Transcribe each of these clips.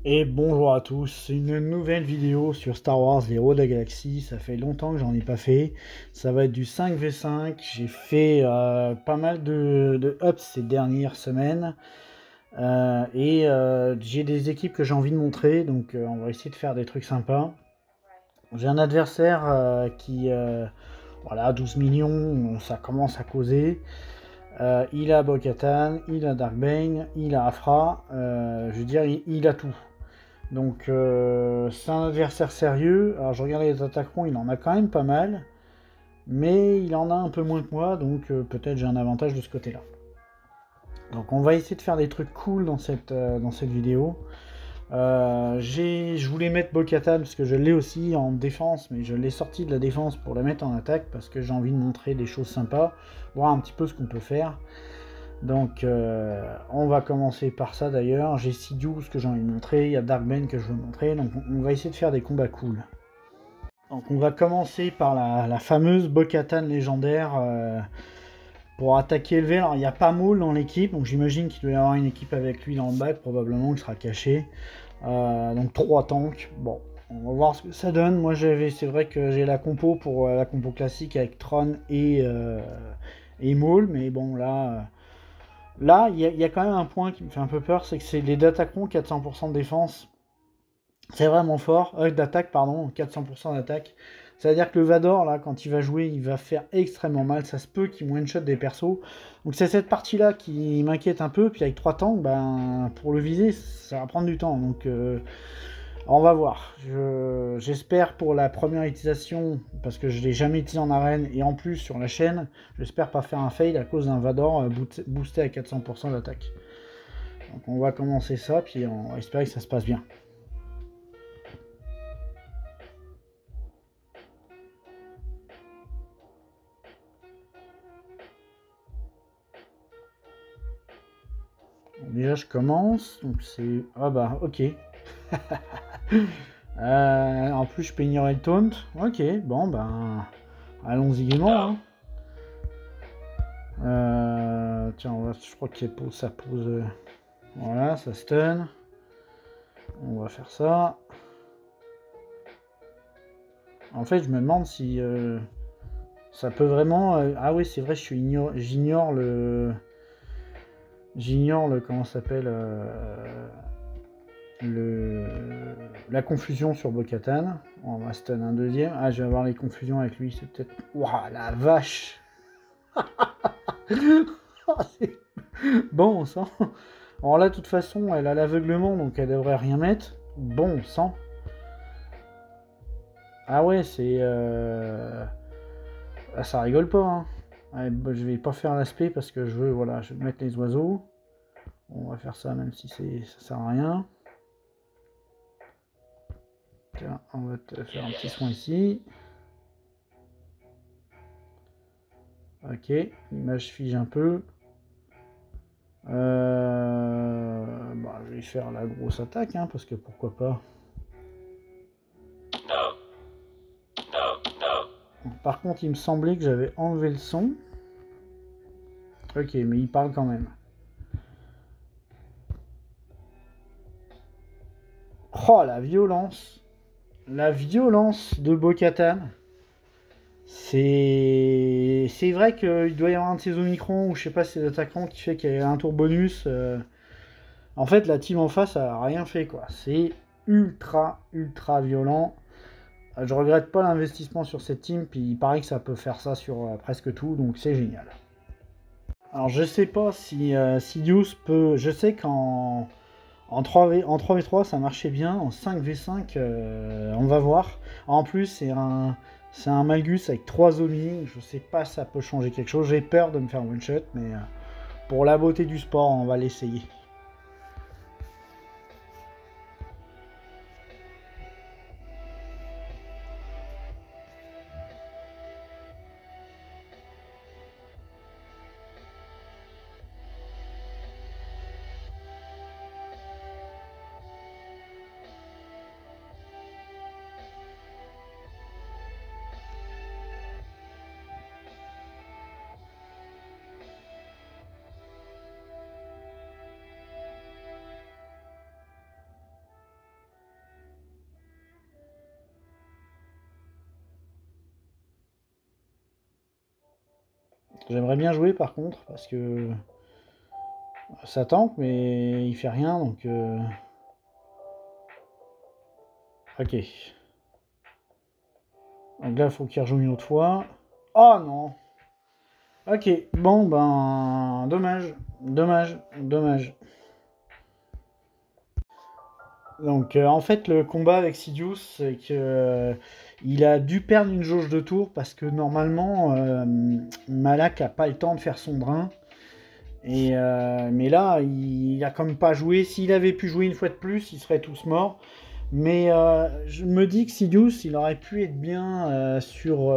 Et bonjour à tous, une nouvelle vidéo sur Star Wars les Héros de la Galaxie. Ça fait longtemps que j'en ai pas fait. Ça va être du 5v5. J'ai fait pas mal de ups ces dernières semaines. J'ai des équipes que j'ai envie de montrer, donc on va essayer de faire des trucs sympas. J'ai un adversaire voilà, 12 millions, ça commence à causer. Il a Bo-Katan, il a Dark Bane, il a Afra, je veux dire, il a tout. Donc c'est un adversaire sérieux. Alors je regarde les attaquants, il en a quand même pas mal. Mais il en a un peu moins que moi, donc peut-être j'ai un avantage de ce côté-là. Donc on va essayer de faire des trucs cool dans cette vidéo. Je voulais mettre Bo-Katan parce que je l'ai aussi en défense, mais je l'ai sorti de la défense pour la mettre en attaque parce que j'ai envie de montrer des choses sympas, voir un petit peu ce qu'on peut faire. Donc on va commencer par ça d'ailleurs. J'ai Sidious que j'ai envie de montrer, il y a Darkbane que je veux montrer, donc on va essayer de faire des combats cool. Donc on va commencer par la fameuse Bo-Katan légendaire pour attaquer le V. Alors il n'y a pas Maul dans l'équipe, donc j'imagine qu'il doit y avoir une équipe avec lui dans le bac, probablement qui sera caché. Donc 3 tanks, bon, on va voir ce que ça donne. Moi c'est vrai que j'ai la compo pour la compo classique avec Tron et Maul, mais bon là, il y a quand même un point qui me fait un peu peur, c'est que c'est les attaquants 400% de défense. C'est vraiment fort. D'attaque, pardon, 400% d'attaque. C'est-à-dire que le Vador, là, quand il va jouer, il va faire extrêmement mal. Ça se peut qu'il one-shot des persos. Donc c'est cette partie-là qui m'inquiète un peu. Puis avec 3 tanks, ben, pour le viser, ça va prendre du temps. Donc on va voir. J'espère pour la première utilisation, parce que je ne l'ai jamais utilisé en arène, et en plus sur la chaîne, j'espère pas faire un fail à cause d'un Vador boosté à 400% d'attaque. Donc on va commencer ça, puis on va espérer que ça se passe bien. Donc déjà je commence, donc c'est... Ah bah ok. En plus je peux ignorer le taunt. Ok, bon ben... Allons-y gaiement. Hein. Tiens, je crois que ça pose... Voilà, ça stun. On va faire ça. En fait, je me demande si ça peut vraiment... Ah oui, c'est vrai, j'ignore le... J'ignore le... Comment ça s'appelle la confusion sur Bo-Katan. On va stun un deuxième. Ah, je vais avoir les confusions avec lui. C'est peut-être... Waouh, la vache. Bon sang. Alors là, de toute façon, elle a l'aveuglement, donc elle devrait rien mettre. Bon sang. Ah ouais, c'est... Ah, ça rigole pas. Hein. Ouais, bah, je vais pas faire l'aspect parce que je veux, voilà, je vais mettre les oiseaux. On va faire ça même si ça sert à rien. Tiens, on va te faire un petit soin ici. Ok, l'image fige un peu. Bah, je vais faire la grosse attaque, hein, parce que pourquoi pas. Par contre, il me semblait que j'avais enlevé le son. Ok, mais il parle quand même. Oh, la violence. La violence de Bo-Katan. C'est vrai qu'il doit y avoir un de ces Omicron, ou je sais pas, ces attaquants qui fait qu'il y a un tour bonus. En fait, la team en face a rien fait, quoi. C'est ultra, ultra violent. Je regrette pas l'investissement sur cette team, puis il paraît que ça peut faire ça sur presque tout, donc c'est génial. Alors je sais pas si Sidious peut... Je sais qu'en 3v3 ça marchait bien, en 5v5 on va voir. En plus c'est un Malgus avec 3 Omi, je sais pas si ça peut changer quelque chose. J'ai peur de me faire one shot, mais pour la beauté du sport on va l'essayer. J'aimerais bien jouer par contre, parce que ça tank, mais il fait rien, donc... Ok. Donc là, il faut qu'il rejoue une autre fois. Oh non! Ok, bon, ben... Dommage, dommage, dommage. Donc en fait le combat avec Sidious c'est que il a dû perdre une jauge de tour parce que normalement Malak a pas le temps de faire son drain et mais là il a comme pas joué. S'il avait pu jouer une fois de plus ils seraient tous morts, mais je me dis que Sidious il aurait pu être bien sur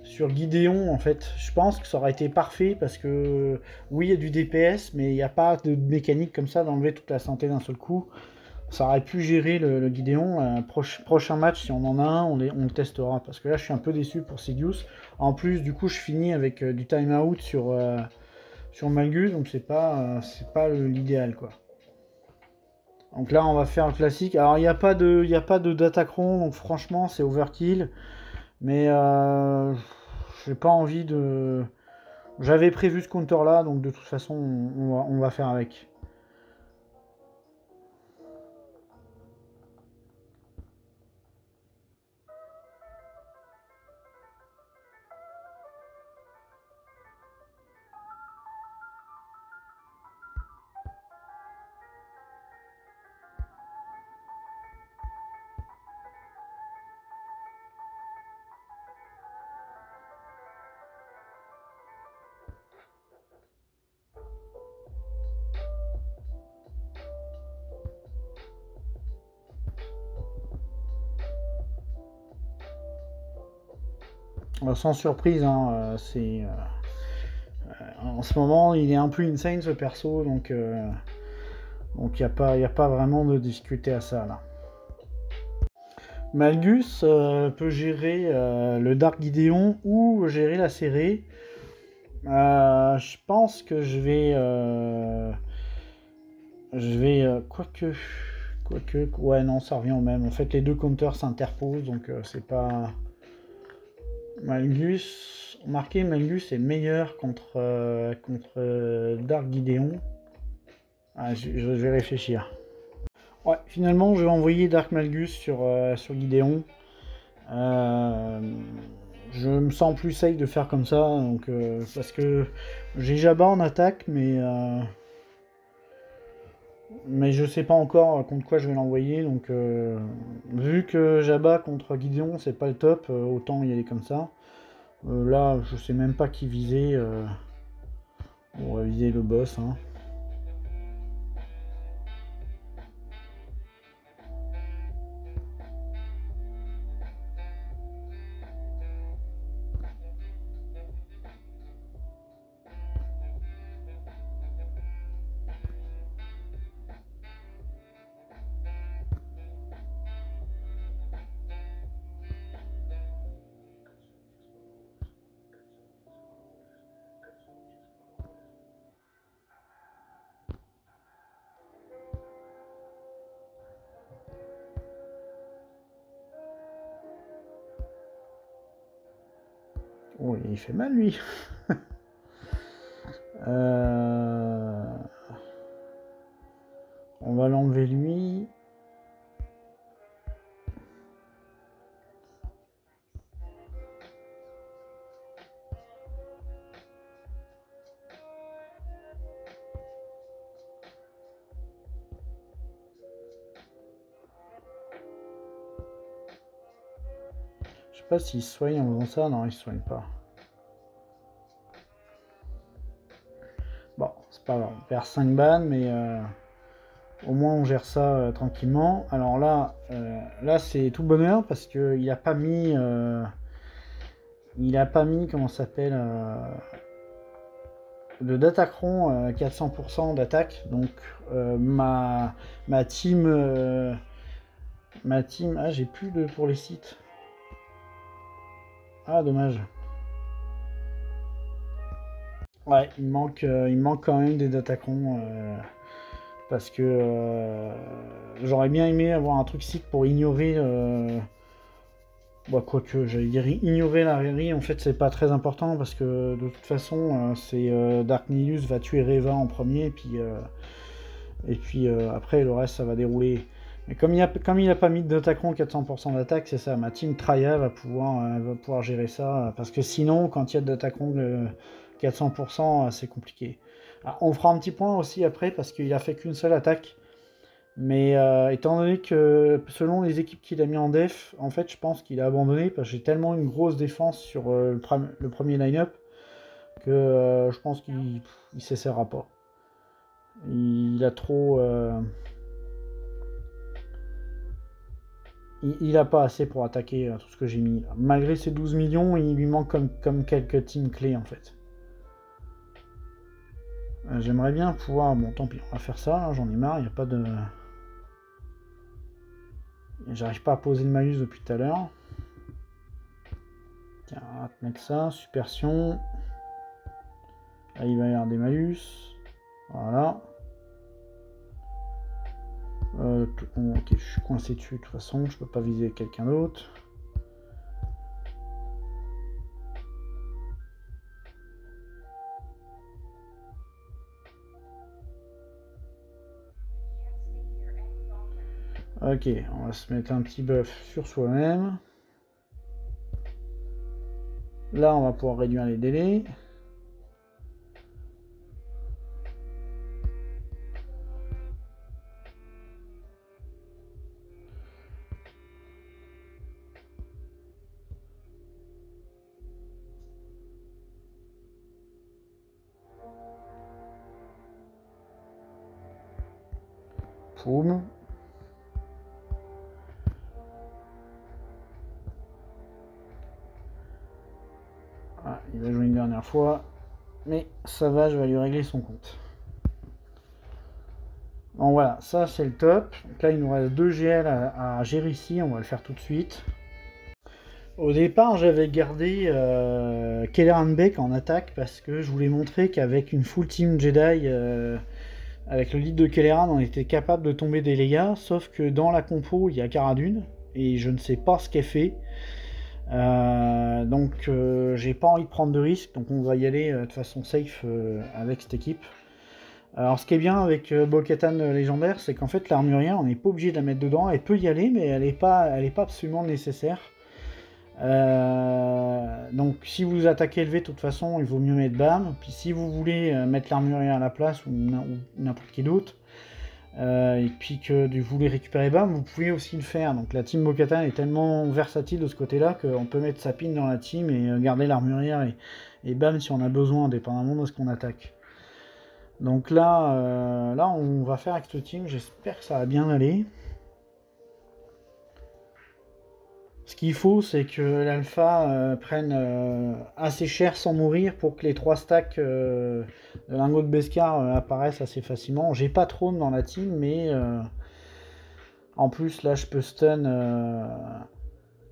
Gideon en fait. Je pense que ça aurait été parfait parce que oui il y a du DPS mais il n'y a pas de mécanique comme ça d'enlever toute la santé d'un seul coup. Ça aurait pu gérer le Gideon. Prochain match, si on en a un, on le testera. Parce que là, je suis un peu déçu pour Sidious. En plus, du coup, je finis avec du time-out sur Malgus. Donc, c'est pas l'idéal, quoi. Donc là, on va faire le classique. Alors, il n'y a pas de Datacron. Donc, franchement, c'est overkill. Mais j'ai pas envie de... J'avais prévu ce counter-là. Donc, de toute façon, on va faire avec. Sans surprise, hein, en ce moment, il est un peu insane ce perso, donc il n'y a pas vraiment de difficulté à ça là. Malgus peut gérer le Dark Gideon ou gérer la série. Je pense que je vais quoique, ouais non ça revient au même. En fait les deux counters s'interposent donc c'est pas... Malgus, remarquez, Malgus est meilleur contre Dark Gideon. Ah, je vais réfléchir. Ouais, finalement, je vais envoyer Dark Malgus sur Gideon. Je me sens plus safe de faire comme ça, donc, parce que j'ai Jabba en attaque, mais je sais pas encore contre quoi je vais l'envoyer. Donc, vu que Jabba contre Gideon, c'est pas le top, autant y aller comme ça. Là, je sais même pas qui viser. On va viser le boss. Hein. Oh, il fait mal lui. On va l'enlever lui. Je sais pas s'il se soigne en faisant ça. Non, il se soigne pas. Bon, c'est pas grave. On perd 5 bannes, mais au moins on gère ça tranquillement. Alors là, c'est tout bonheur parce qu'il a pas mis... il a pas mis, comment ça s'appelle le Datacron 400% d'attaque. Donc ma team... Ah, j'ai plus de pour les sites. Ah, dommage. Ouais, il manque quand même des Datacrons. Parce que j'aurais bien aimé avoir un truc site pour ignorer Bon, quoique, j'allais dire ignorer la rairie, en fait, c'est pas très important parce que de toute façon, Dark Nihilus va tuer Reva en premier, et puis après, le reste, ça va dérouler. Mais comme il a pas mis de Datacron 400% d'attaque, c'est ça, ma team Traya va pouvoir gérer ça, parce que sinon, quand il y a de Datacron 400%, c'est compliqué. Alors, on fera un petit point aussi après, parce qu'il a fait qu'une seule attaque. Mais étant donné que selon les équipes qu'il a mis en def, en fait je pense qu'il a abandonné parce que j'ai tellement une grosse défense sur le premier line-up que je pense qu'il s'essaiera pas. Il a trop... il a pas assez pour attaquer tout ce que j'ai mis. Malgré ses 12 millions, il lui manque comme quelques teams clés en fait. J'aimerais bien pouvoir... Bon tant pis, on va faire ça, j'en ai marre, il n'y a pas de... J'arrive pas à poser le malus depuis tout à l'heure. Tiens, on va te mettre ça, Supersion. Là, il va y avoir des malus. Voilà. Ok, je suis coincé dessus de toute façon, je peux pas viser quelqu'un d'autre. Ok, on va se mettre un petit buff sur soi-même. Là, on va pouvoir réduire les délais. Poum. Ah, il va jouer une dernière fois. Mais ça va, je vais lui régler son compte. Bon voilà, ça c'est le top. Donc là, il nous reste 2 GL à gérer ici, on va le faire tout de suite. Au départ, j'avais gardé Kelleran Beck en attaque parce que je voulais montrer qu'avec une full team Jedi, avec le lead de Kelleran, on était capable de tomber des Leia, sauf que dans la compo, il y a Cara Dune, et je ne sais pas ce qu'elle fait. Donc j'ai pas envie de prendre de risques, donc on va y aller de façon safe avec cette équipe. Alors ce qui est bien avec Bo-Katan légendaire, c'est qu'en fait l'armurière, on n'est pas obligé de la mettre dedans, elle peut y aller, mais elle n'est pas absolument nécessaire. Donc si vous attaquez élevé, de toute façon, il vaut mieux mettre BAM. Puis si vous voulez mettre l'armurier à la place ou n'importe qui d'autre, et puis que vous voulez récupérer BAM, vous pouvez aussi le faire. Donc la team Bo-Katan est tellement versatile de ce côté-là qu'on peut mettre sa pin dans la team et garder l'armurière et BAM si on a besoin, dépendamment de ce qu'on attaque. Donc là, là on va faire avec ce team, j'espère que ça va bien aller. Ce qu'il faut, c'est que l'alpha prenne assez cher sans mourir pour que les 3 stacks de lingots de Beskar apparaissent assez facilement. J'ai pas trop dans la team, mais en plus, là, je peux stun...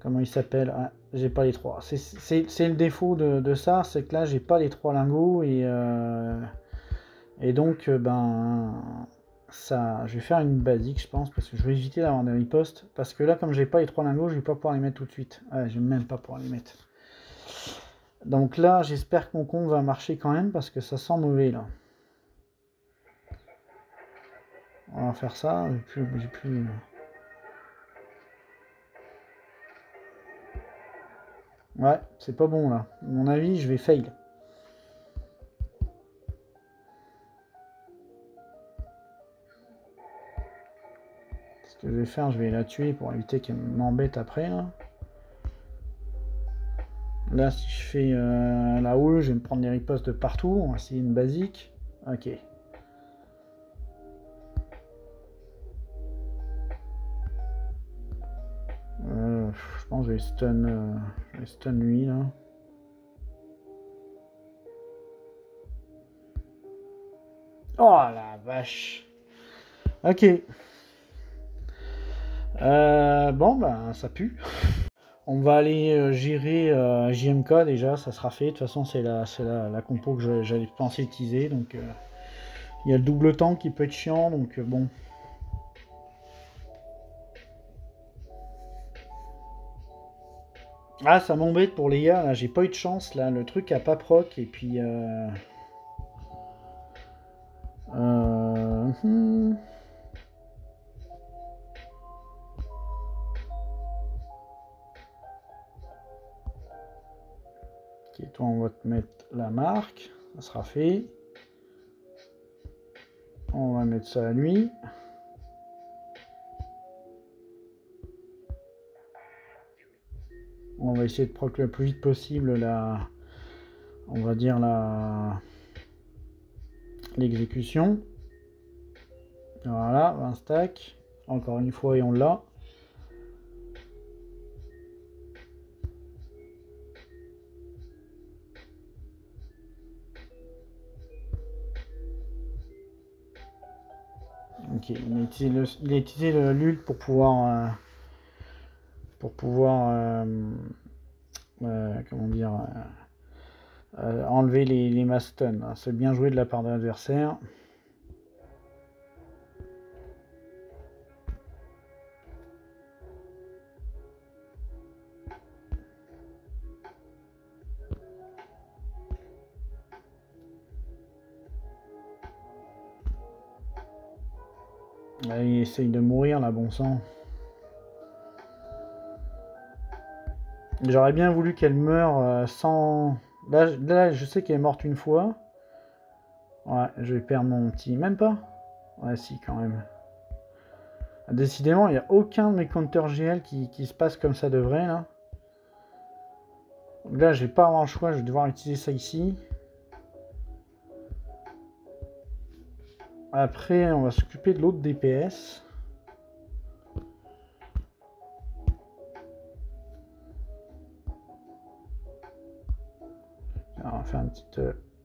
comment il s'appelle? Ah, j'ai pas les 3. C'est le défaut de ça, c'est que là, j'ai pas les 3 lingots, et donc, ben... Ça, je vais faire une basique, je pense, parce que je vais éviter d'avoir des ripostes. Parce que là, comme j'ai pas les 3 lingots, je vais pas pouvoir les mettre tout de suite. Ouais, je vais même pas pouvoir les mettre. Donc là, j'espère que mon compte va marcher quand même, parce que ça sent mauvais, là. On va faire ça. J'ai plus... Ouais, c'est pas bon, là. À mon avis, je vais fail. Ce que je vais faire, je vais la tuer pour éviter qu'elle m'embête après, là. Là, si je fais la haut, je vais me prendre des ripostes de partout. On va essayer une basique. Ok. Je pense que je vais stun lui, là. Oh la vache. Ok. Bon, ben, ça pue. On va aller gérer JMK déjà, ça sera fait. De toute façon, c'est la compo que j'avais pensé utiliser. Donc, il y a le double tank qui peut être chiant. Donc, bon. Ah, ça m'embête pour les gars, là, j'ai pas eu de chance, là, le truc a pas proc, et puis... Euh... hmm. Ok, toi, on va te mettre la marque, ça sera fait. On va mettre ça à lui. On va essayer de proc le plus vite possible la... On va dire l'exécution. Voilà, 20 stacks. Encore une fois et on l'a. Ok, il a utilisé l'ult pour pouvoir comment dire, enlever les mastones. C'est bien joué de la part de l'adversaire. Là, il essaye de mourir là, bon sang. J'aurais bien voulu qu'elle meure sans... Là, je sais qu'elle est morte une fois. Ouais, je vais perdre mon petit... Même pas. Ouais, si, quand même. Décidément, il n'y a aucun de mes counters GL qui se passe comme ça de vrai, là. Donc là, je vais pas avoir le choix, je vais devoir utiliser ça ici. Après, on va s'occuper de l'autre DPS. Alors, on va faire un petit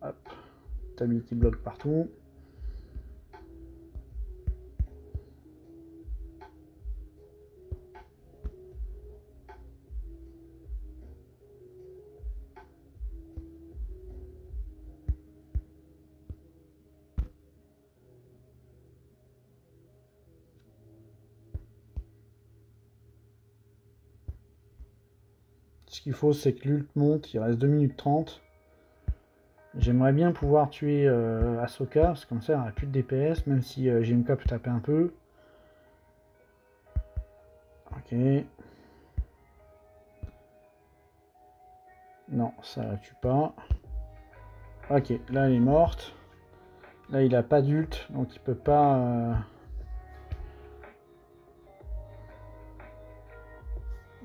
hop, stability block partout. Ce qu'il faut, c'est que l'ult monte, il reste 2 minutes 30. J'aimerais bien pouvoir tuer Ahsoka, parce que comme ça, il n'y aura plus de DPS, même si JMK peut taper un peu. Ok. Non, ça la tue pas. Ok, là elle est morte. Là il a pas d'ult, donc il peut pas...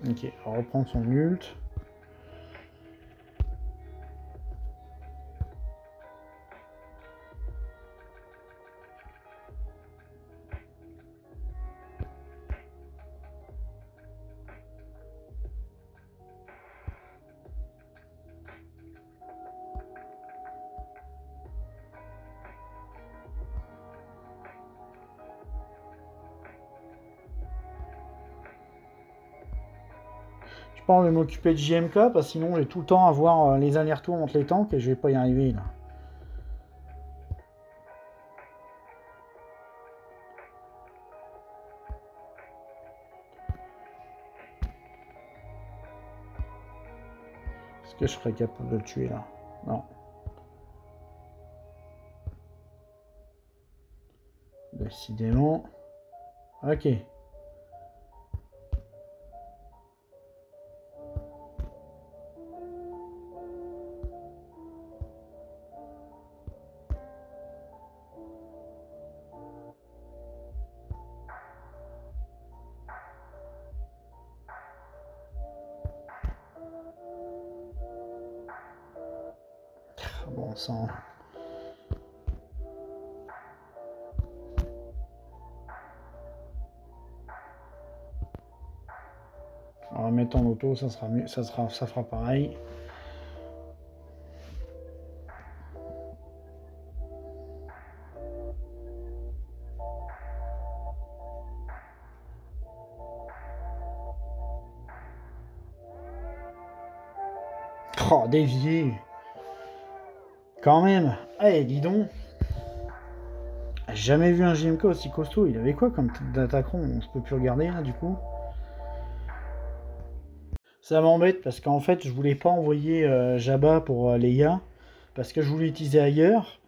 Ok, on reprend son ult. Je pense que je vais m'occuper de JMK, parce que sinon j'ai tout le temps à voir les allers-retours entre les tanks et je vais pas y arriver là. Est-ce que je serais capable de le tuer là? Non. Décidément. Ok. Bon sang. On va mettre en auto, ça sera mieux, ça fera pareil. Oh, dévié. Quand même. Eh, dis donc. J'ai jamais vu un JMK aussi costaud. Il avait quoi comme type d'attaquant? On se peut plus regarder là du coup. Ça m'embête parce qu'en fait, je voulais pas envoyer Jabba pour Leia parce que je voulais l'utiliser ailleurs.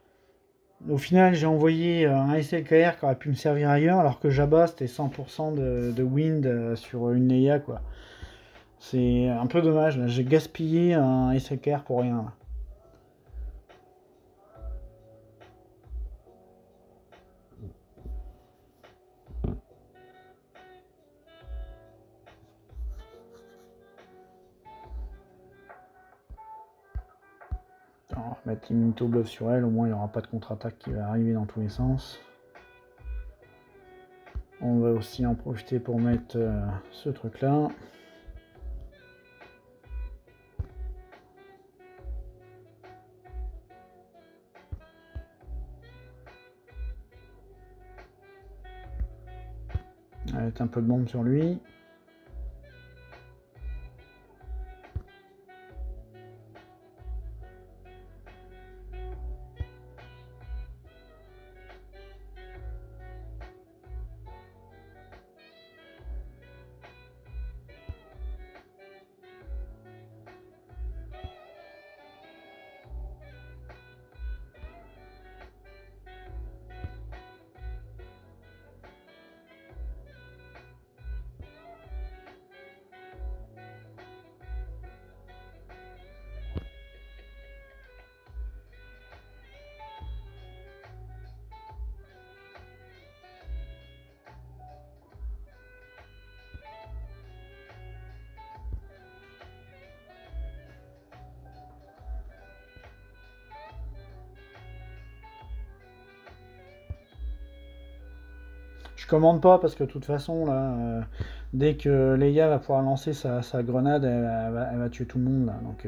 Au final, j'ai envoyé un SLKR qui aurait pu me servir ailleurs, alors que Jabba c'était 100% de wind sur une Leia, quoi. C'est un peu dommage, là. J'ai gaspillé un SLKR pour rien, là. Attends, on va mettre Immunito Bluff sur elle, au moins il n'y aura pas de contre-attaque qui va arriver dans tous les sens. On va aussi en profiter pour mettre ce truc là. On va mettre un peu de bombe sur lui. Je commande pas parce que de toute façon, là, dès que Leia va pouvoir lancer sa grenade, elle va tuer tout le monde, là. Donc,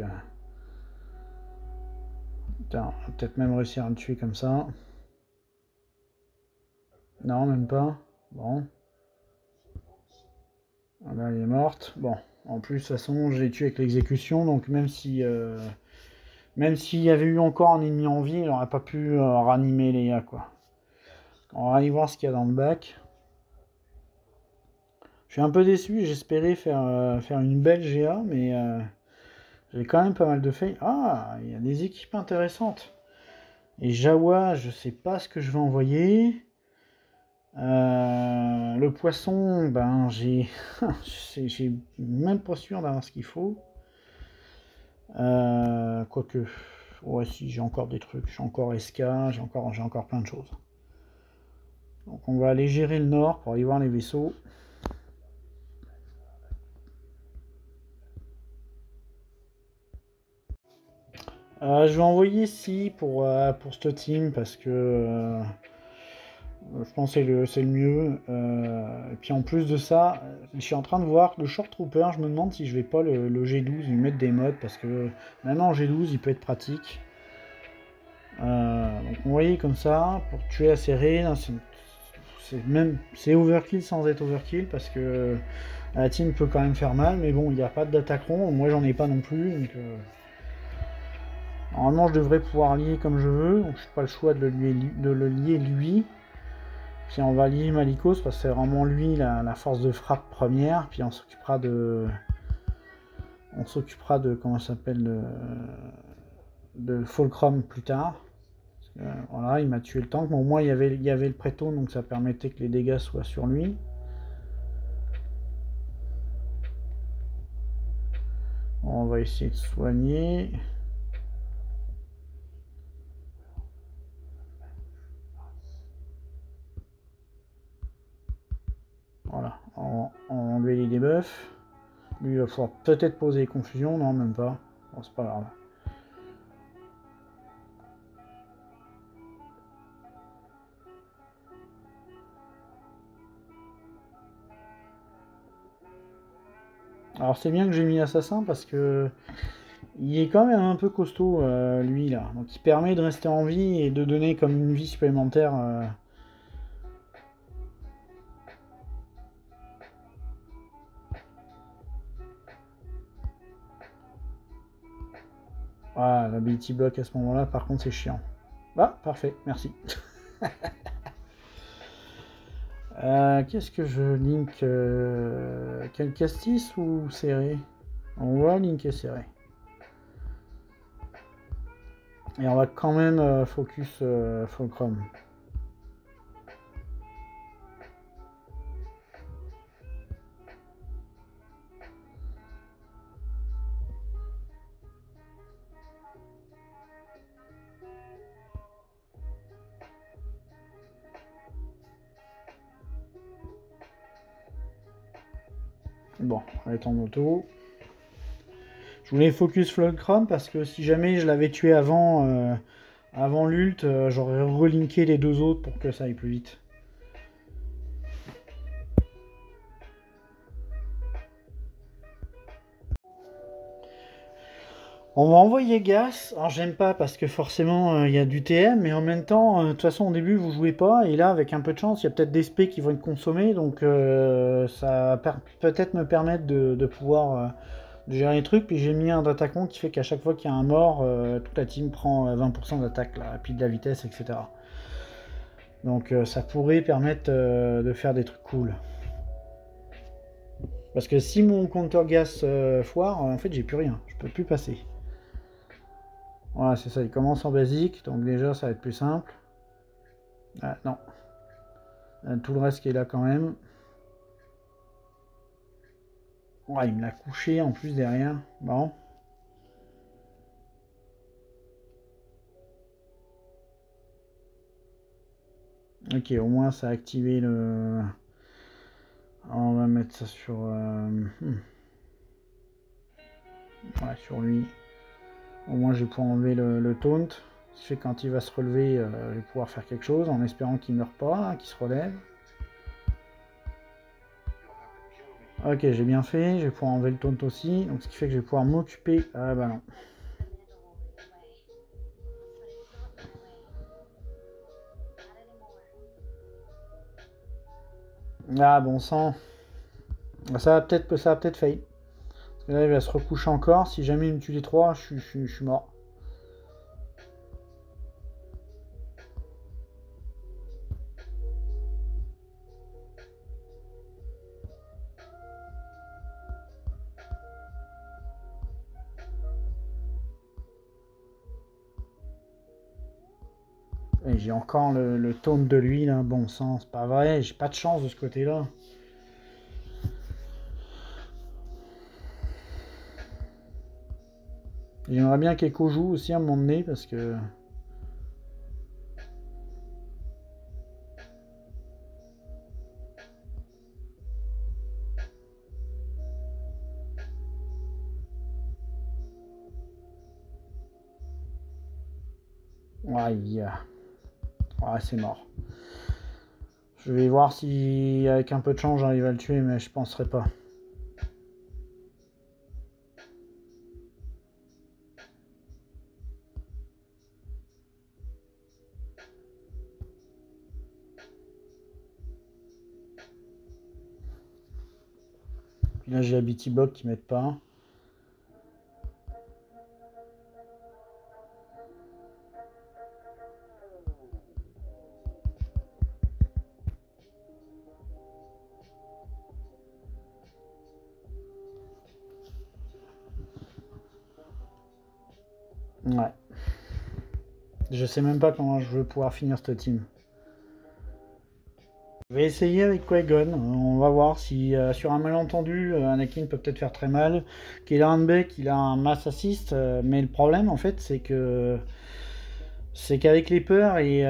putain, on va peut-être même réussir à le tuer comme ça. Non, même pas. Bon. Là, elle est morte. Bon. En plus, de toute façon, je l'ai tué avec l'exécution, donc même si... même s'il y avait eu encore un ennemi en vie, il n'aurait pas pu ranimer Leia, quoi. On va aller voir ce qu'il y a dans le bac. Je suis un peu déçu, j'espérais faire une belle GA, mais j'ai quand même pas mal de failles. Ah, il y a des équipes intéressantes. Et Jawa, je sais pas ce que je vais envoyer. Le poisson, ben j'ai j'ai même pas sûr d'avoir ce qu'il faut. Quoique, ouais si, j'ai encore des trucs, j'ai encore SK, j'ai encore plein de choses. Donc on va aller gérer le nord pour aller voir les vaisseaux. Je vais envoyer Si pour ce team parce que je pense que c'est le mieux. Et puis en plus de ça, je suis en train de voir le Short Trooper. Je me demande si je vais pas le G12 lui mettre des modes parce que maintenant en G12 il peut être pratique. Donc on voyait comme ça pour tuer assez serré. C'est overkill sans être overkill parce que la team peut quand même faire mal. Mais bon, il n'y a pas d'attaquant. Moi j'en ai pas non plus. Donc, normalement, je devrais pouvoir lier comme je veux, donc je n'ai pas le choix de le lier lui. Puis on va lier Malicos parce que c'est vraiment lui la force de frappe première. Puis on s'occupera de comment ça s'appelle de Fulcrum plus tard. Voilà, il m'a tué le tank. Mais au moins il y avait le prétone, donc ça permettait que les dégâts soient sur lui. On va essayer de soigner. Voilà, on va enlever les debuffs. Lui, il va falloir peut-être poser confusion. Non, même pas. Bon, c'est pas grave. Alors c'est bien que j'ai mis assassin parce que il est quand même un peu costaud lui là. Donc il permet de rester en vie et de donner comme une vie supplémentaire. Voilà, l'ability block à ce moment-là, par contre c'est chiant. Ah, parfait, merci. Qu'est-ce que je link quel castis ou serré? On va linker serré. Et on va quand même focus Fulcrum. Bon, elle est en auto. Je voulais focus Fulcrum parce que si jamais je l'avais tué avant l'ult, j'aurais relinké les deux autres pour que ça aille plus vite. On va envoyer Gas. Alors j'aime pas parce que forcément il y a du TM, mais en même temps, de toute façon au début vous jouez pas, et là avec un peu de chance, il y a peut-être des SP qui vont être consommés, donc ça va peut-être me permettre de pouvoir de gérer les trucs. Puis j'ai mis un d'attaquant qui fait qu'à chaque fois qu'il y a un mort, toute la team prend 20% d'attaque, là, et puis de la vitesse, etc. Donc ça pourrait permettre de faire des trucs cool. Parce que si mon compteur Gas foire, en fait j'ai plus rien, je peux plus passer. Voilà, c'est ça, il commence en basique, donc déjà ça va être plus simple. Ah non. Tout le reste qui est là quand même. Ouais, il me l'a couché en plus derrière. Bon. Ok, au moins ça a activé le... On va mettre ça sur... Ouais, sur lui. Au moins je vais pouvoir enlever le taunt. Ce qui fait que quand il va se relever, je vais pouvoir faire quelque chose en espérant qu'il ne meurt pas, qu'il se relève. Ok, j'ai bien fait, je vais pouvoir enlever le taunt aussi, donc ce qui fait que je vais pouvoir m'occuper... Ah bah non. Ah bon sang. Ça va peut-être failli. Parce que là il va se recoucher encore, si jamais il me tue les trois, je suis mort. Et j'ai encore le taunt de lui là, bon sang, c'est pas vrai, j'ai pas de chance de ce côté-là. J'aimerais bien qu'Echo joue aussi à un moment donné parce que... Aïe. Ouais, c'est mort. Je vais voir si avec un peu de chance j'arrive à le tuer, mais je penserai pas. Puis là j'ai la BT Block qui m'aide pas. Ouais. Je sais même pas comment je vais pouvoir finir cette team. Je vais essayer avec Qui-Gon. On va voir si sur un malentendu, Anakin peut peut-être faire très mal. Kelleran Beck, il a un mass assist, mais le problème en fait, c'est qu'avec les peurs et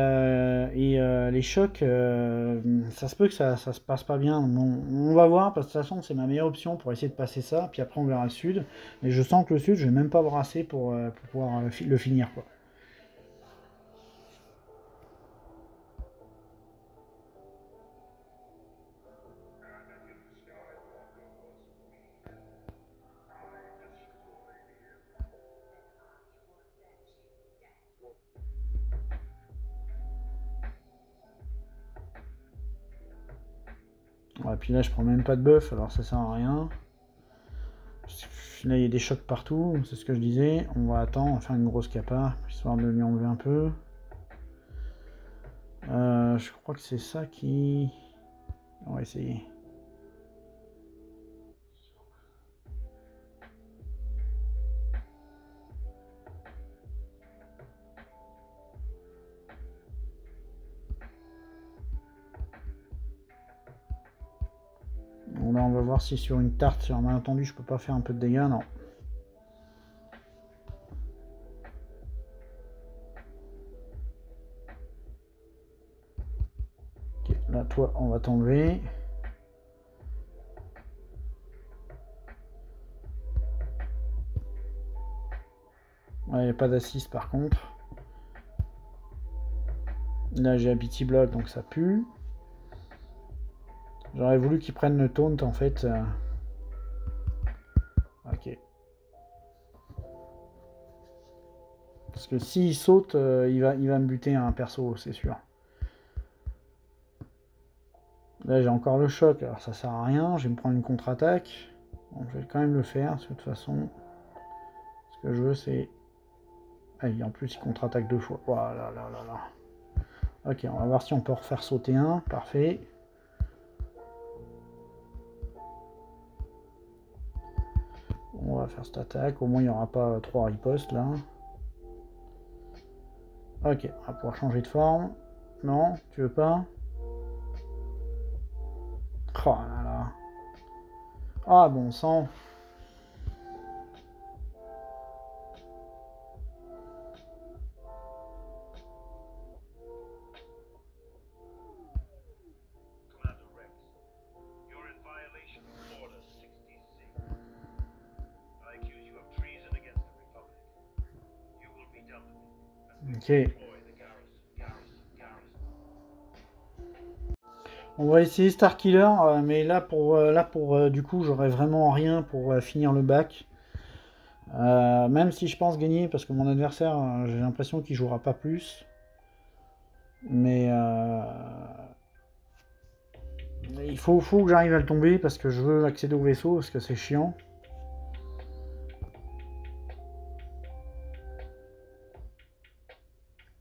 les chocs, ça se peut que ça se passe pas bien. Bon, on va voir, parce que de toute façon, c'est ma meilleure option pour essayer de passer ça. Puis après, on verra le sud. Mais je sens que le sud, je vais même pas avoir assez pour pouvoir le finir, quoi. Ouais, puis là, je prends même pas de buff, alors ça sert à rien. Là, il y a des chocs partout, c'est ce que je disais. On va attendre, on va faire une grosse capa, histoire de lui enlever un peu. Je crois que c'est ça qui... On va essayer. Bon, là, on va voir si sur une tarte, sur un malentendu, je peux pas faire un peu de dégâts. Non. Ok, là, toi, on va t'enlever. Ouais, il n'y a pas d'assist par contre. Là, j'ai Ability Block, donc ça pue. J'aurais voulu qu'ils prennent le taunt en fait. Ok. Parce que s'il saute, il va me buter un perso, c'est sûr. Là, j'ai encore le choc, alors ça sert à rien. Je vais me prendre une contre-attaque. Bon, je vais quand même le faire, de toute façon. Ce que je veux, c'est... Ah, en plus, il contre-attaque 2 fois. Voilà, là, là, là. Ok, on va voir si on peut refaire sauter un. Parfait. On va faire cette attaque. Au moins, il n'y aura pas 3 ripostes, là. Ok, on va pouvoir changer de forme. Non, tu veux pas? Oh là là. Ah, bon sang. Ok. On va essayer Starkiller, mais là pour du coup j'aurais vraiment rien pour finir le bac. Même si je pense gagner, parce que mon adversaire, j'ai l'impression qu'il jouera pas plus. Mais il faut que j'arrive à le tomber parce que je veux accéder au vaisseau, parce que c'est chiant.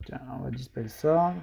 Tiens, on va dispel ça.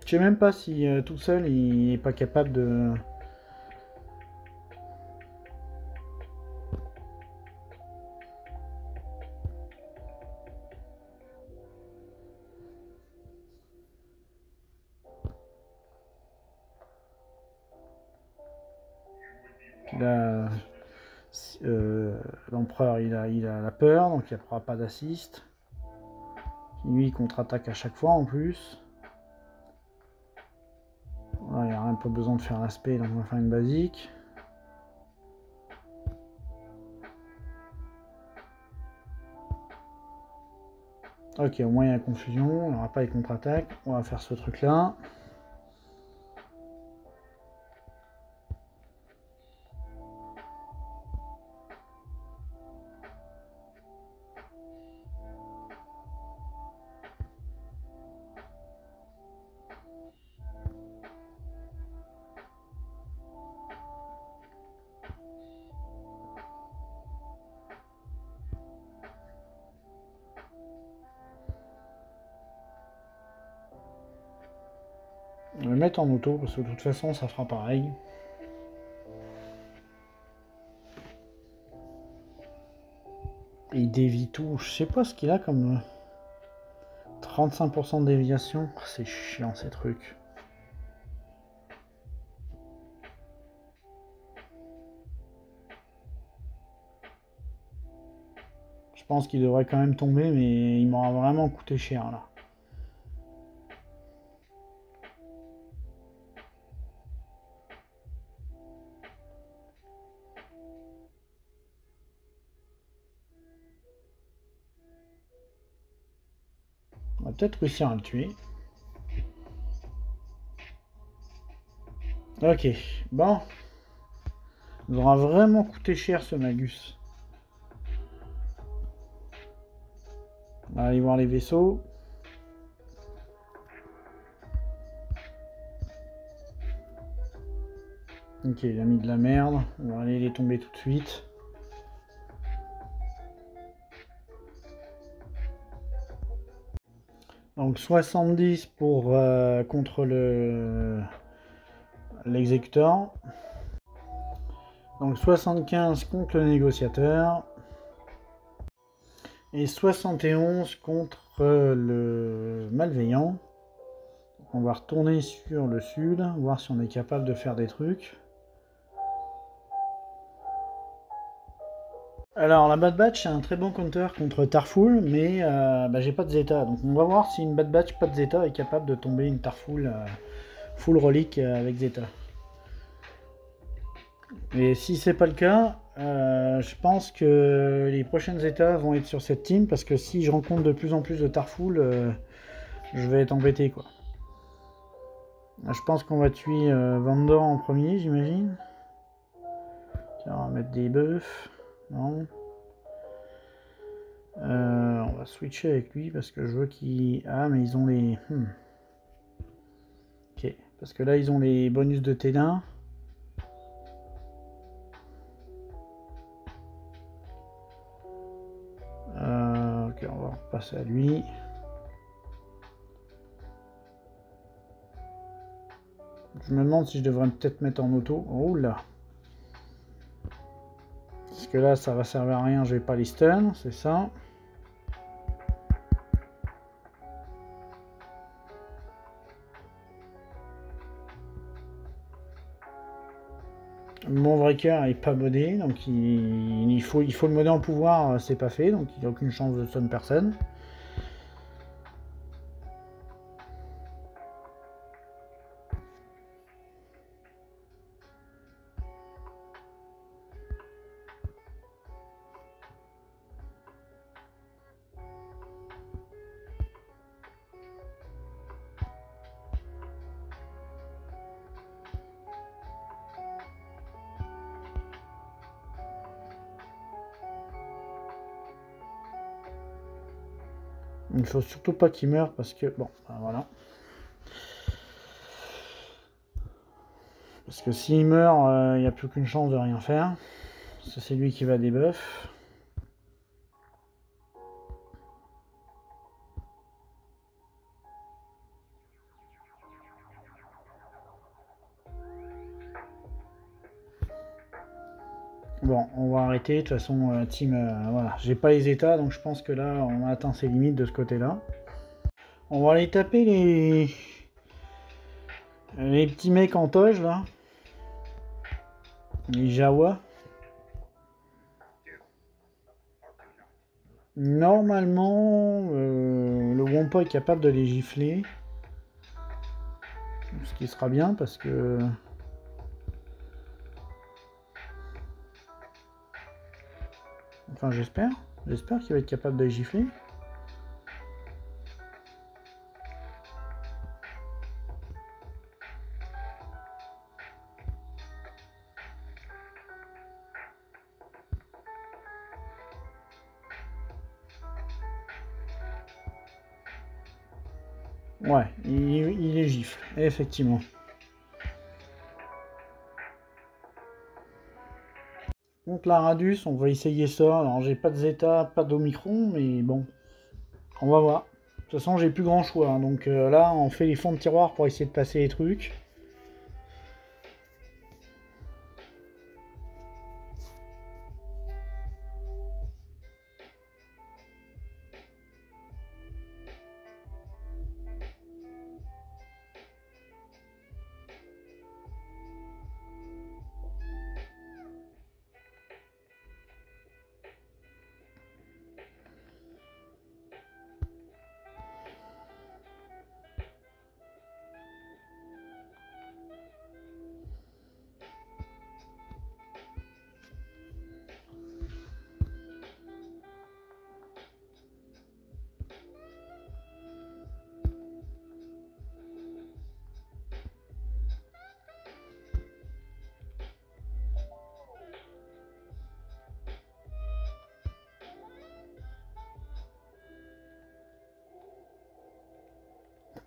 Je sais même pas si tout seul il est pas capable de... L'empereur il a la peur, donc il n'y aura pas d'assist. Lui il contre-attaque à chaque fois en plus. Il n'y a rien, pas besoin de faire l'aspect, donc on va faire une basique. Ok, au moins il y a la confusion, il n'y aura pas les contre-attaques. On va faire ce truc là. On va le mettre en auto parce que de toute façon ça fera pareil. Et il dévie tout. Je sais pas ce qu'il a comme 35% de déviation. C'est chiant ces trucs. Je pense qu'il devrait quand même tomber, mais il m'aura vraiment coûté cher là. On va peut-être réussir à le tuer. Ok, bon. Il aura vraiment coûté cher ce Magus. On va aller voir les vaisseaux. Ok, il a mis de la merde. On va aller les tomber tout de suite. Donc 70 pour contre l'exécuteur. Donc 75 contre le négociateur. Et 71 contre le malveillant. On va retourner sur le sud, voir si on est capable de faire des trucs. Alors la Bad Batch c'est un très bon counter contre Tarful, mais j'ai pas de Zeta. Donc on va voir si une Bad Batch pas de Zeta est capable de tomber une Tarful full relique avec Zeta. Et si c'est pas le cas, je pense que les prochaines Zeta vont être sur cette team, parce que si je rencontre de plus en plus de Tarful, je vais être embêté quoi. Je pense qu'on va tuer Vandor en premier, j'imagine. Tiens, on va mettre des buffs. Non. On va switcher avec lui parce que je veux qu'il... Ah, mais ils ont les... Ok, parce que là, ils ont les bonus de T1. Ok, on va passer à lui. Je me demande si je devrais peut-être mettre en auto. Oh là! Parce que là, ça va servir à rien, je vais pas les stun, c'est ça. Mon breaker est pas modé, donc il faut le modder en pouvoir, c'est pas fait, donc il a aucune chance de stun personne. Il ne faut surtout pas qu'il meure parce que... Bon, ben voilà. Parce que s'il meurt, il n'y a plus qu'une chance de rien faire. C'est lui qui va débuff. Bon, on va arrêter. De toute façon, team, voilà. J'ai pas les états, donc je pense que là, on a atteint ses limites de ce côté-là. On va aller taper les petits mecs en toge, là. Les Jawa. Normalement, le Wampa est capable de les gifler. Ce qui sera bien, parce que... Enfin, j'espère. J'espère qu'il va être capable de les gifler. Ouais, il les gifle, effectivement. Donc la Radius, on va essayer ça. Alors j'ai pas de Zeta, pas d'Omicron, mais bon, on va voir. De toute façon, j'ai plus grand choix. Donc là, on fait les fonds de tiroir pour essayer de passer les trucs.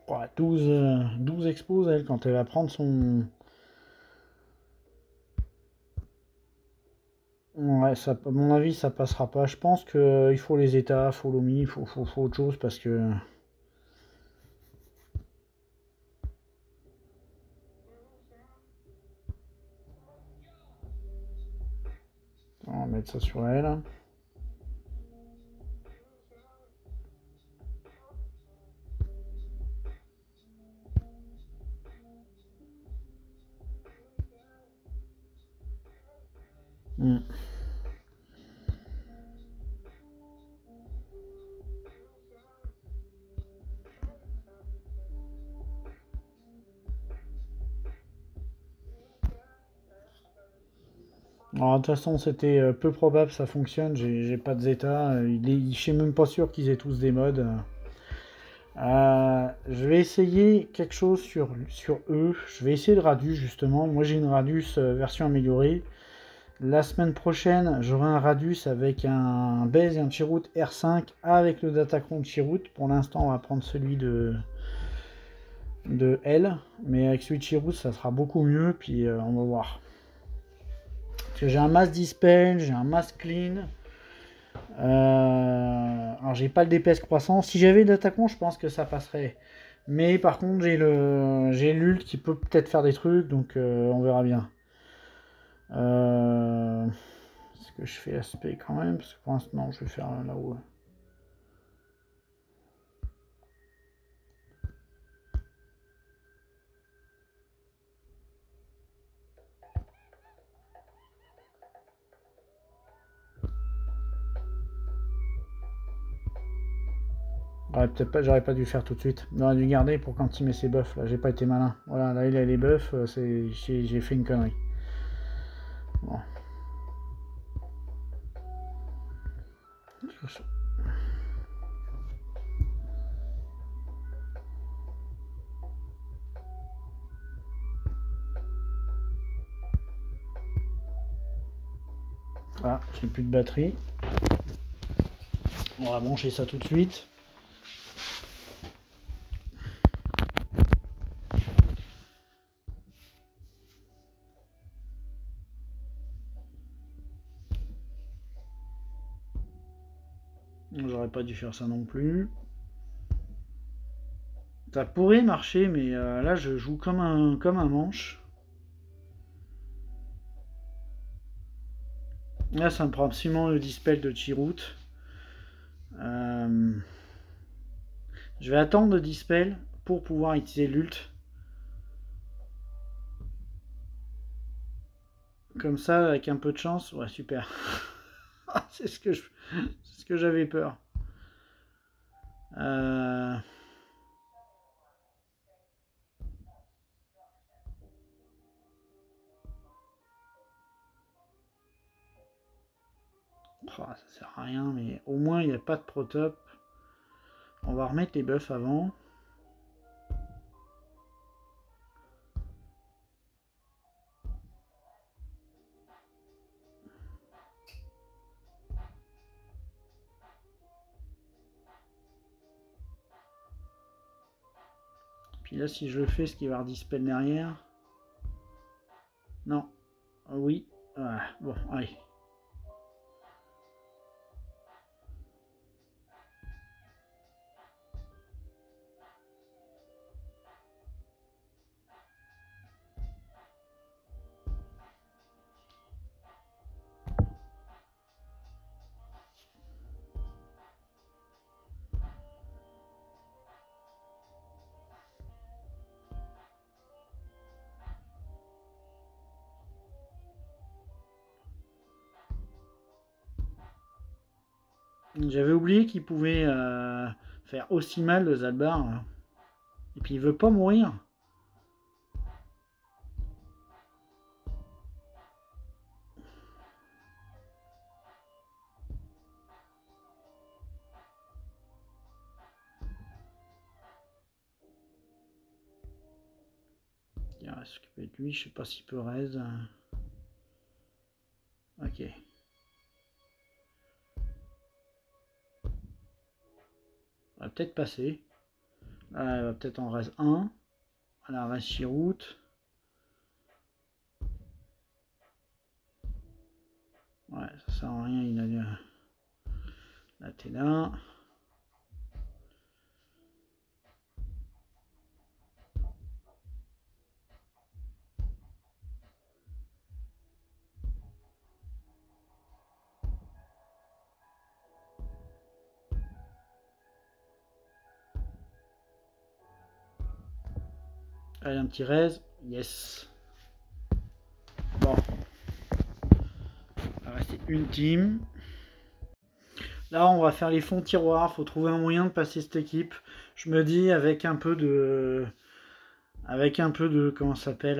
Ouais, 12 expos, elle, quand elle va prendre son... Ouais, ça, à mon avis, ça passera pas. Je pense qu'il faut les états, faut l'OMI, faut autre chose parce que. On va mettre ça sur elle. Hmm. Alors, de toute façon, c'était peu probable ça fonctionne. J'ai pas de Zeta. Je suis même pas sûr qu'ils aient tous des mods. Je vais essayer quelque chose sur eux. Je vais essayer le Radius justement. Moi j'ai une Radius version améliorée. La semaine prochaine, j'aurai un Radius avec un Baze et un Chirrut R5 avec le Datacron de Chirrut. Pour l'instant, on va prendre celui de L. Mais avec celui de Chirrut, ça sera beaucoup mieux. Puis on va voir. Parce que j'ai un Mass Dispel, j'ai un Mass Clean. Alors j'ai pas le DPS croissant. Si j'avais le Datacron, je pense que ça passerait. Mais par contre, j'ai l'ult qui peut peut-être faire des trucs, donc on verra bien. Est-ce que je fais aspect quand même? Parce que pour l'instant, non, je vais faire là-haut. Peut-être pas, j'aurais pas dû faire tout de suite. J'aurais dû garder pour quand il met ses buffs. Là, j'ai pas été malin. Voilà, là, il a les buffs. J'ai fait une connerie. Bon. Ah, j'ai plus de batterie. On va brancher ça tout de suite. J'aurais pas dû faire ça non plus. Ça pourrait marcher, mais là je joue comme un manche. Là ça me prend absolument le dispel de Chirrut. Je vais attendre le dispel pour pouvoir utiliser l'ult. Comme ça, avec un peu de chance, ouais super. C'est ce que j'avais peur. Oh, ça sert à rien, mais au moins il n'y a pas de protop. On va remettre les buffs avant. Puis là, si je le fais, ce qui va avoir dispel derrière. Non. Oui. Ah, bon, allez. J'avais oublié qu'il pouvait faire aussi mal le Zalbar. Et puis il veut pas mourir. Il va s'occuper de lui, je sais pas s'il peut raise. Ok. On va peut-être passer. Là, elle va peut-être en raise 1. Voilà, raise Chirrut. Ouais, ça sert à rien, il a la Téna. Allez, un petit raise. Yes. Bon. Il va rester une team. Là, on va faire les fonds tiroirs. Faut trouver un moyen de passer cette équipe. Je me dis, avec un peu de... comment ça s'appelle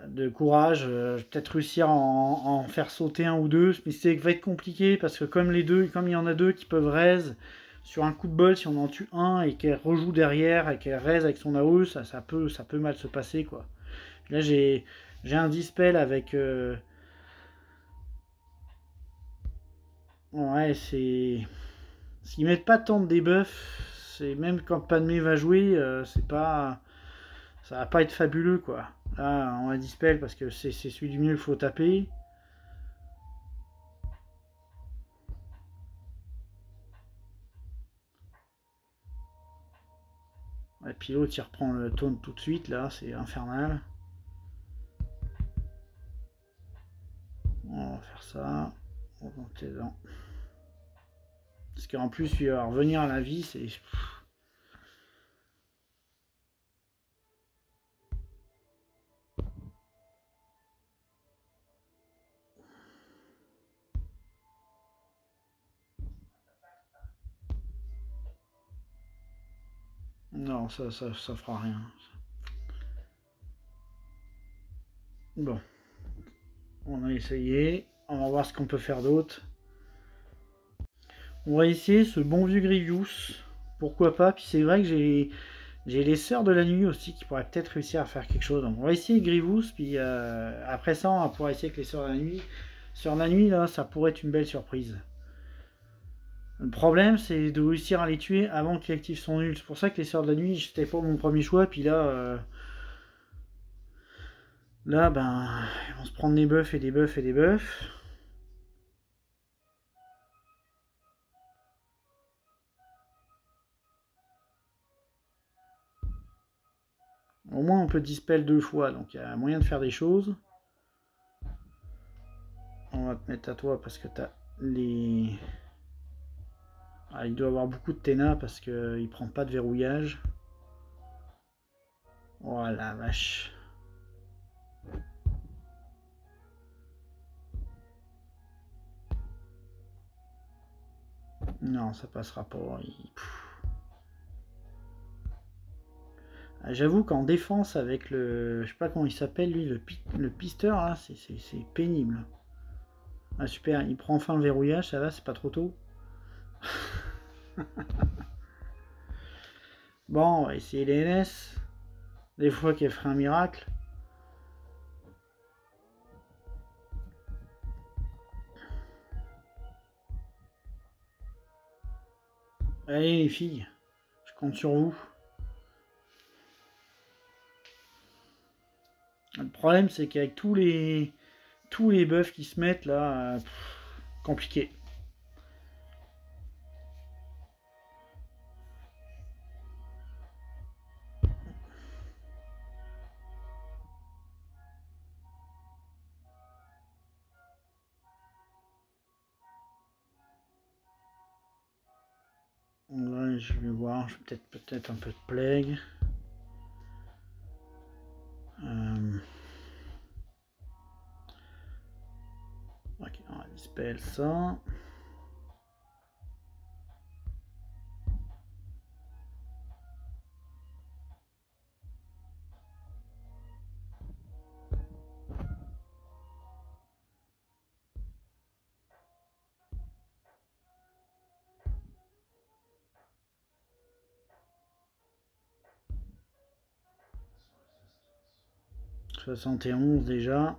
de courage, peut-être réussir à en faire sauter un ou deux, mais ça va être compliqué parce que comme il y en a deux qui peuvent raise sur un coup de bol, si on en tue un et qu'elle rejoue derrière et qu'elle raise avec son AOE, ça peut mal se passer quoi. Là j'ai un dispel avec ouais, c'est s'ils mettent pas tant de debuff, c'est même quand Padmé va jouer, c'est pas ça va pas être fabuleux quoi. Là on va dispel parce que c'est celui du mieux qu'il faut taper. Et puis l'autre il reprend le taunt tout de suite, là, c'est infernal. On va faire ça. On va monter dedans. Parce qu'en plus, il va revenir à la vie, c'est. Non, ça fera rien. Bon. On a essayé. On va voir ce qu'on peut faire d'autre. On va essayer ce bon vieux Grievous. Pourquoi pas. Puis c'est vrai que j'ai les Sœurs de la Nuit aussi qui pourraient peut-être réussir à faire quelque chose. Donc on va essayer Grievous. Puis après ça, on va pouvoir essayer avec les Sœurs de la Nuit. Sœurs de la Nuit, là, ça pourrait être une belle surprise. Le problème, c'est de réussir à les tuer avant qu'ils activent son nul. C'est pour ça que les Sœurs de la Nuit, c'était pas mon premier choix. Puis là, ben, ils vont se prendre des buffs et des buffs et des buffs. Au moins, on peut dispel 2 fois, donc il y a moyen de faire des choses. On va te mettre à toi parce que t'as les... Ah, il doit avoir beaucoup de Téna parce qu'il prend pas de verrouillage. Oh la vache. Non, ça passera pas. J'avoue qu'en défense avec le... Je sais pas comment il s'appelle lui, le pisteur, là, c'est pénible. Ah super, il prend enfin le verrouillage, ça va, c'est pas trop tôt. Bon, on va essayer les NS. Des fois qu'elle ferait un miracle. Allez les filles, je compte sur vous. Le problème c'est qu'avec tous les buffs qui se mettent là, compliqué. Ouais, je vais voir, je vais peut-être un peu de plague. Ok, on va dispel ça. « 71 déjà.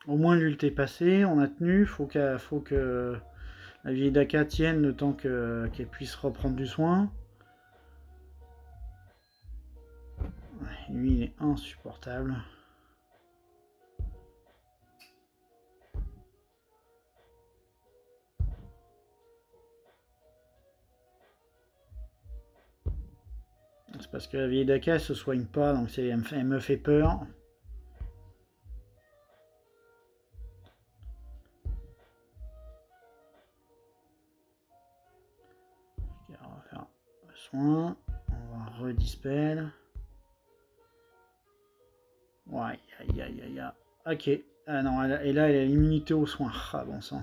Au moins l'ult est passé, on a tenu, faut que la vieille Daka tienne le temps qu'elle puisse reprendre du soin. Lui il est insupportable. C'est parce que la vieille Daka elle se soigne pas, donc elle me fait peur. Okay, on va faire le soin, on va redispel. Ouais, aïe aïe aïe aïe. Ok, ah non, et là elle a l'immunité aux soins. Ah bon sang.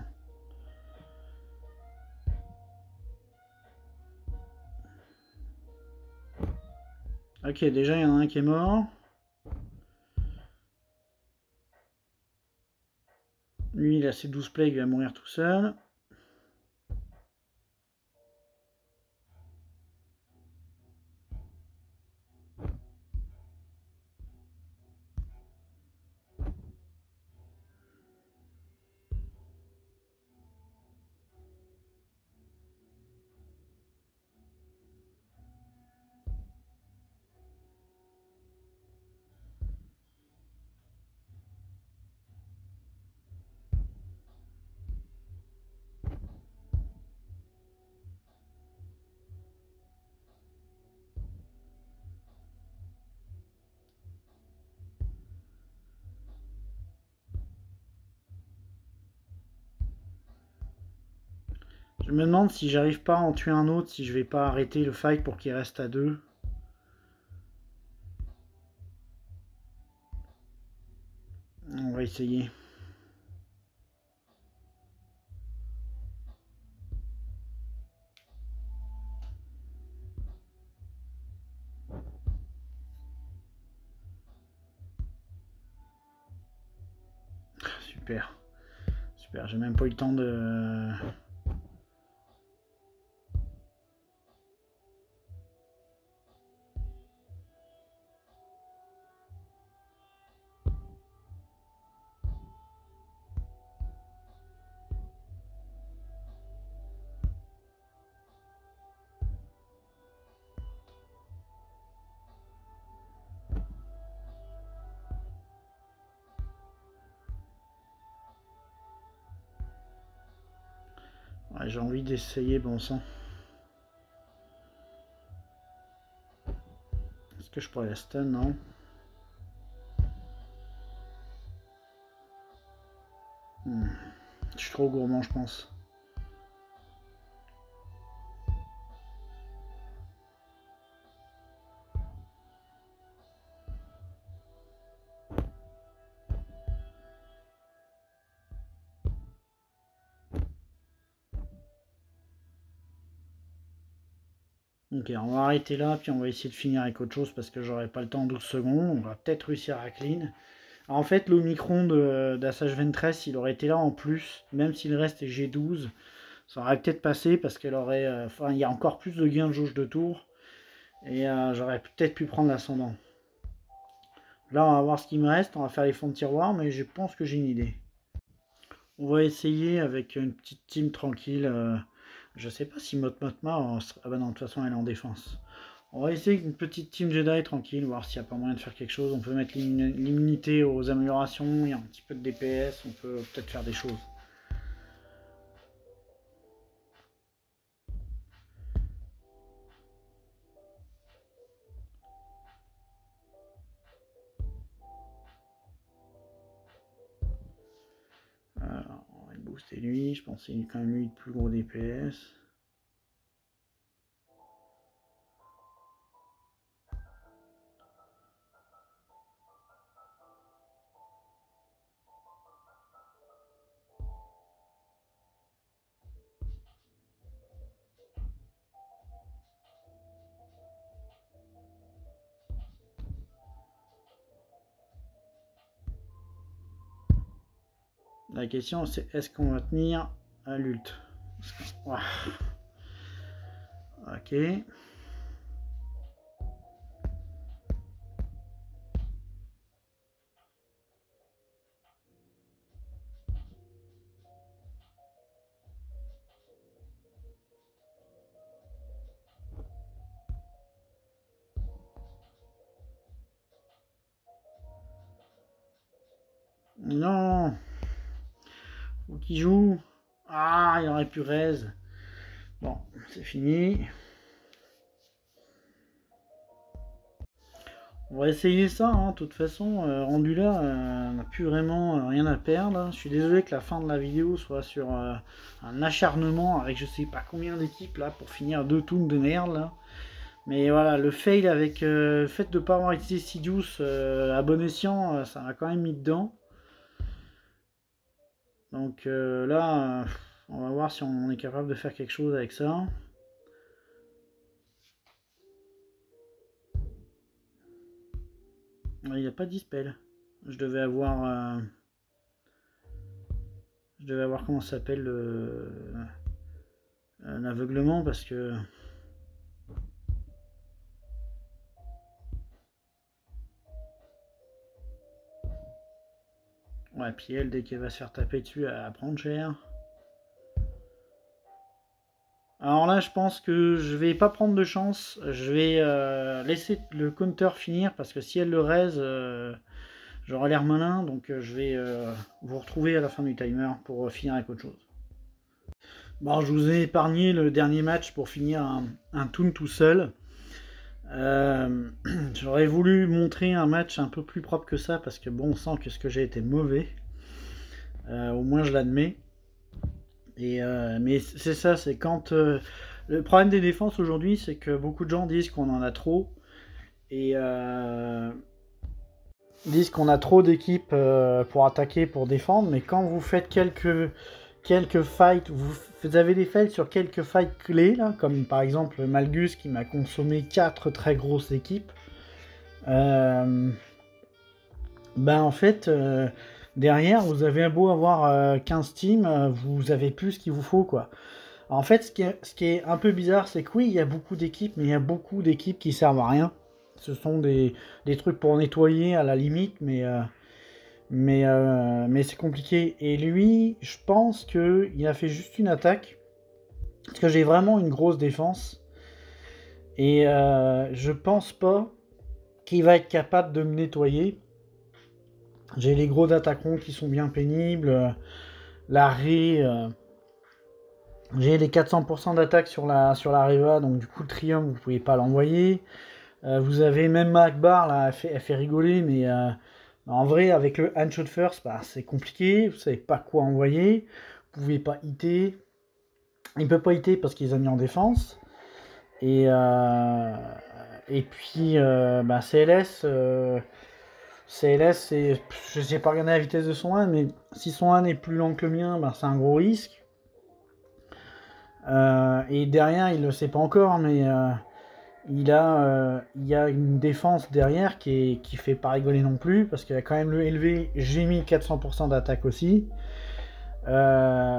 Ok, déjà il y en a un qui est mort. Lui il a ses 12 plagues, il va mourir tout seul. Je me demande si j'arrive pas à en tuer un autre, si je vais pas arrêter le fight pour qu'il reste à 2. On va essayer. Super. Super, j'ai même pas eu le temps de... Ouais, j'ai envie d'essayer, bon sang. Est-ce que je pourrais la stun? Non. Je suis trop gourmand, je pense. Ok, on va arrêter là, puis on va essayer de finir avec autre chose parce que j'aurai pas le temps en 12 secondes. On va peut-être réussir à clean. Alors, en fait, l'Omicron d'Assage Ventress, il aurait été là en plus, même si le reste est G12. Ça aurait peut-être passé parce qu'elle aurait. Enfin, il y a encore plus de gains de jauge de tour. Et j'aurais peut-être pu prendre l'ascendant. Là, on va voir ce qu'il me reste. On va faire les fonds de tiroir, mais je pense que j'ai une idée. On va essayer avec une petite team tranquille. Je sais pas si Motma. Ah bah non, de toute façon, elle est en défense. On va essayer avec une petite team Jedi tranquille, voir s'il n'y a pas moyen de faire quelque chose. On peut mettre l'immunité aux améliorations. Il y a un petit peu de DPS. On peut peut-être faire des choses. Alors, on va booster lui. Je pense que c'est quand même lui le plus gros DPS. La question c'est est-ce qu'on va tenir à l'ult? Ok. Non. Faut qu'il joue. Ah, il aurait pu raise. Bon, c'est fini. On va essayer ça, hein. De toute façon, rendu là, on n'a plus vraiment rien à perdre. Hein. Je suis désolé que la fin de la vidéo soit sur un acharnement avec je sais pas combien d'équipes là pour finir 2 toons de merde là. Mais voilà, le fail avec le fait de ne pas avoir utilisé Sidious à bon escient, ça m'a quand même mis dedans. Donc là, on va voir si on est capable de faire quelque chose avec ça. Il n'y a pas de dispel. Je devais avoir comment ça s'appelle l'aveuglement parce que ouais, puis elle, dès qu'elle va se faire taper dessus, elle va prendre cher. Alors là, je pense que je vais pas prendre de chance. Je vais laisser le counter finir parce que si elle le raise, j'aurai l'air malin. Donc je vais vous retrouver à la fin du timer pour finir avec autre chose. Bon, je vous ai épargné le dernier match pour finir un toon tout seul. J'aurais voulu montrer un match un peu plus propre que ça parce que bon, on sent que ce que j'ai été mauvais. Au moins, je l'admets. Mais c'est ça, c'est quand le problème des défenses aujourd'hui, c'est que beaucoup de gens disent qu'on en a trop et disent qu'on a trop d'équipes pour attaquer, pour défendre. Mais quand vous faites quelques fights, vous avez des fails sur quelques fights clés, là, comme par exemple Malgus qui m'a consommé 4 très grosses équipes. Ben en fait, derrière, vous avez beau avoir 15 teams, vous avez plus ce qu'il vous faut, quoi. Alors, en fait, ce qui est un peu bizarre, c'est que oui, il y a beaucoup d'équipes, mais il y a beaucoup d'équipes qui servent à rien. Ce sont des trucs pour nettoyer à la limite, mais c'est compliqué. Et lui, je pense qu'il a fait juste une attaque. Parce que j'ai vraiment une grosse défense. Et je pense pas qu'il va être capable de me nettoyer. J'ai les gros attaquants qui sont bien pénibles. L'arrêt. J'ai les 400% d'attaque sur la Riva. Donc du coup, le Triumph, vous pouvez pas l'envoyer. Vous avez même Akbar, là, elle fait rigoler, mais en vrai, avec le Handshot First, bah, c'est compliqué, vous savez pas quoi envoyer, vous pouvez pas hitter, il peut pas hitter parce qu'il les a mis en défense, et puis bah, CLS, c'est, je sais pas regarder la vitesse de son 1, mais si son 1 est plus lent que le mien, bah, c'est un gros risque, et derrière, il le sait pas encore, mais il y a une défense derrière qui fait pas rigoler non plus, parce qu'il y a quand même le élevé, j'ai mis 400% d'attaque aussi.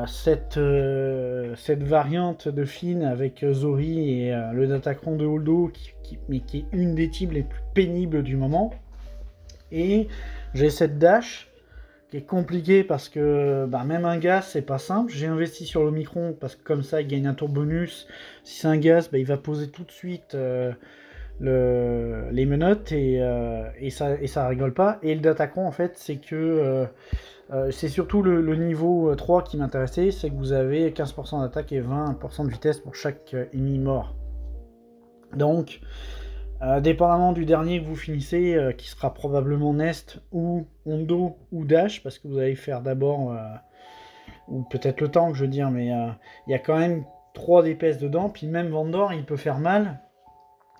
Cette variante de Finn avec Zori et le Datacron de Holdo, qui est une des teams les plus pénibles du moment. Et j'ai cette dash qui est compliquée parce que bah, même un gaz c'est pas simple. J'ai investi sur le micron parce que comme ça il gagne un tour bonus. Si c'est un gaz, bah, il va poser tout de suite les menottes et ça rigole pas. Et le Datacron en fait c'est que c'est surtout le niveau 3 qui m'intéressait, c'est que vous avez 15% d'attaque et 20% de vitesse pour chaque ennemi mort. Donc dépendamment du dernier que vous finissez, qui sera probablement Nest ou Hondo ou Dash, parce que vous allez faire d'abord, ou peut-être le tank, je veux dire, mais il y a quand même 3 DPS dedans, puis même Vandor, il peut faire mal.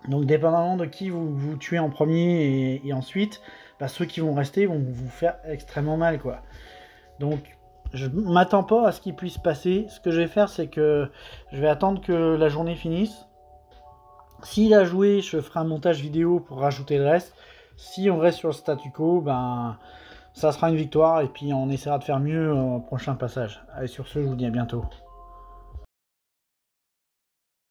Donc dépendamment de qui vous tuez en premier et ensuite, bah, ceux qui vont rester vont vous faire extrêmement mal, quoi. Donc je m'attends pas à ce qui puisse passer. Ce que je vais faire, c'est que je vais attendre que la journée finisse. S'il a joué, je ferai un montage vidéo pour rajouter le reste. Si on reste sur le statu quo, ben, ça sera une victoire et puis on essaiera de faire mieux au prochain passage. Allez, sur ce, je vous dis à bientôt.